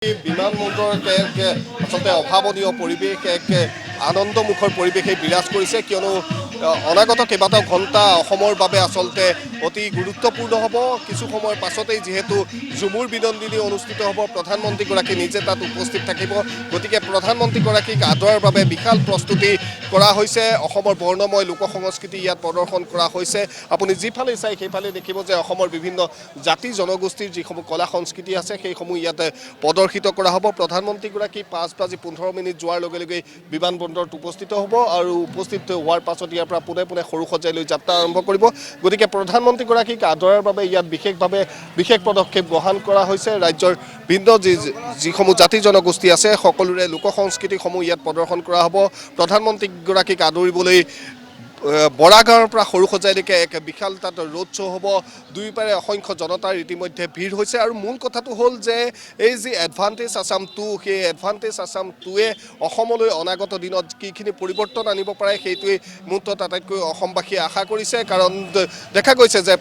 বিমানবন্দৰত আচলতে অভাৱনীয় পৰিৱেশ আনন্দমুখৰ পৰিৱেশে বিৰাজ কৰিছে কিয়নো অনাগত কেইবাটাও ঘণ্টা অসমৰ বাবে আচলতে অতি গুৰুত্বপূৰ্ণ হ'ব। কিছু সময়ৰ পাছতেই যিহেতু ঝুমুৰ বিনন্দিনী অনুষ্ঠিত হ'ব, প্ৰধানমন্ত্ৰীগৰাকী নিজে তাত উপস্থিত থাকিব। গতিকে প্ৰধানমন্ত্ৰীগৰাকীক আদৰাৰ বাবে বিশাল প্ৰস্তুতি কৰা হৈছে। অসমৰ বৰ্ণময় লোক সংস্কৃতি ইয়াত প্ৰদৰ্শন কৰা হৈছে। আপুনি যিফালে চাই সেইফালে দেখিব যে অসমৰ বিভিন্ন জাতি জনগোষ্ঠীৰ যিসমূহ কলা সংস্কৃতি আছে সেইসমূহ ইয়াতে প্ৰদৰ্শিত কৰা হ'ব। প্ৰধানমন্ত্ৰীগৰাকী 5:15 যোৱাৰ লগে লগে বিমানবন্দৰত উপস্থিত হ'ব আৰু উপস্থিত হোৱাৰ পাছত ইয়াৰ পৰা পোনে পোনে সৰু সজাইলৈ যাত্ৰা আৰম্ভ কৰিব। গতিকে প্ৰধানমন্ত্ৰীগৰাকীক আদৰাৰ বাবে ইয়াত বিশেষ পদক্ষেপ গ্ৰহণ কৰা হৈছে। ৰাজ্যৰ ভিন্ন যিসমূহ জাতি জনগোষ্ঠী আছে সকলোৰে লোক সংস্কৃতিসমূহ ইয়াত প্ৰদৰ্শন কৰা হ'ব। প্ৰধানমন্ত্ৰীগৰাকীক আদৰিবলৈ বৰাগাঁৱৰ পৰা সৰু সজাইলৈকে এক বিশাল তাত ৰোড শ্ব' হ'ব। দুয়োপাৰে অসংখ্য জনতাৰ ইতিমধ্যে ভিৰ হৈছে আৰু মূল কথাটো হ'ল যে এই যি এডভান্টেজ আছাম 2 সেই এডভান্টেজ আছাম 2ৱে অসমলৈ অনাগত দিনত কিখিনি পৰিৱৰ্তন আনিব পাৰে সেইটোৱেই মুহূৰ্তত আটাইতকৈ অসমবাসীয়ে আশা কৰিছে। কাৰণ দেখা গৈছে যে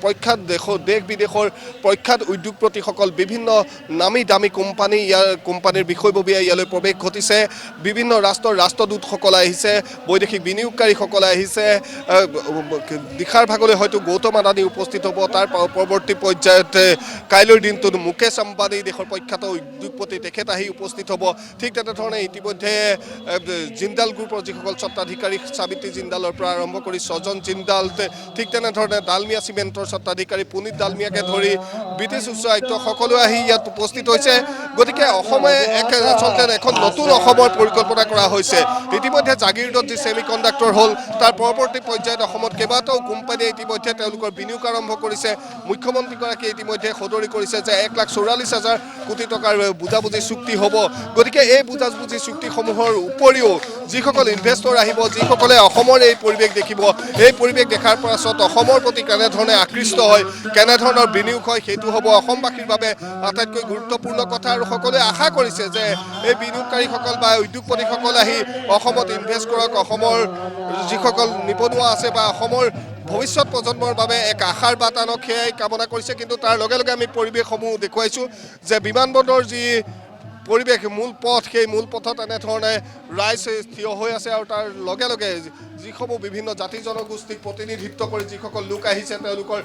দেশ বিদেশৰ প্ৰখ্যাত উদ্যোগপতিসকল বিভিন্ন নামী দামী কোম্পানীৰ বিষয়ববীয়া ইয়ালৈ প্ৰৱেশ ঘটিছে। বিভিন্ন ৰাষ্ট্ৰদূতসকল আহিছে, বৈদেশিক বিনিয়োগকাৰীসকল আহিছে। নিশাৰ ভাগলৈ হয়তো গৌতম আদানী উপস্থিত হ'ব। তাৰ পৰৱৰ্তী পৰ্যায়ত কাইলৈৰ দিনটোত মুকেশ আম্বানী দেশৰ প্ৰখ্যাত উদ্যোগপতি তেখেত আহি উপস্থিত হ'ব। ঠিক তেনেধৰণে ইতিমধ্যে জিন্দাল গ্ৰুপৰ যিসকল স্বত্বাধিকাৰী সাবিত্ৰী জিন্দালৰ পৰা আৰম্ভ কৰি স্বজন জিন্দাল, ঠিক তেনেধৰণে ডালমিয়া চিমেণ্টৰ স্বত্বাধিকাৰী পুনীত ডালমিয়াকে ধৰি ব্ৰিটিছ উচ্চ আয়ুক্ত সকলো আহি ইয়াত উপস্থিত হৈছে। গতিকে অসমে আচলতে এখন নতুন অসমৰ পৰিকল্পনা কৰা হৈছে। ইতিমধ্যে জাগিৰোডত যি ছেমি কণ্ডাক্টৰ হ'ল তাৰ পৰৱৰ্তী পৰ্যায়ত অসমত কেইবাটাও কোম্পানীয়ে ইতিমধ্যে তেওঁলোকৰ বিনিয়োগ আৰম্ভ কৰিছে। মুখ্যমন্ত্ৰীগৰাকীয়ে ইতিমধ্যে সদৰি কৰিছে যে 1,44,000 কোটি টকাৰ বুজাবুজি চুক্তি হ'ব। গতিকে এই বুজাবুজি চুক্তিসমূহৰ উপৰিও যিসকল ইনভেষ্টৰ আহিব, যিসকলে অসমৰ এই পৰিৱেশ দেখিব, এই পৰিৱেশ দেখাৰ পাছত অসমৰ প্ৰতি কেনেধৰণে আকৃষ্ট হয়, কেনেধৰণৰ বিনিয়োগ হয় সেইটো হ'ব অসমবাসীৰ বাবে আটাইতকৈ গুৰুত্বপূৰ্ণ কথা। আৰু সকলোৱে আশা কৰিছে যে এই বিনিয়োগকাৰীসকল বা উদ্যোগপতিসকল আহি অসমত ইনভেষ্ট কৰক। অসমৰ যিসকল নিবনুৱা আছে বা অসমৰ ভৱিষ্যত প্ৰজন্মৰ বাবে এক আশাৰ বাট আনক সেয়াই কামনা কৰিছে। কিন্তু তাৰ লগে লগে আমি পৰিৱেশসমূহ দেখুৱাইছোঁ যে বিমানবন্দৰৰ যি পৰিৱেশ মূল পথ, সেই মূল পথত এনেধৰণে ৰাইজ থিয় হৈ আছে আৰু তাৰ লগে লগে যিসমূহ বিভিন্ন জাতি জনগোষ্ঠীক প্ৰতিনিধিত্ব কৰি যিসকল লোক আহিছে তেওঁলোকৰ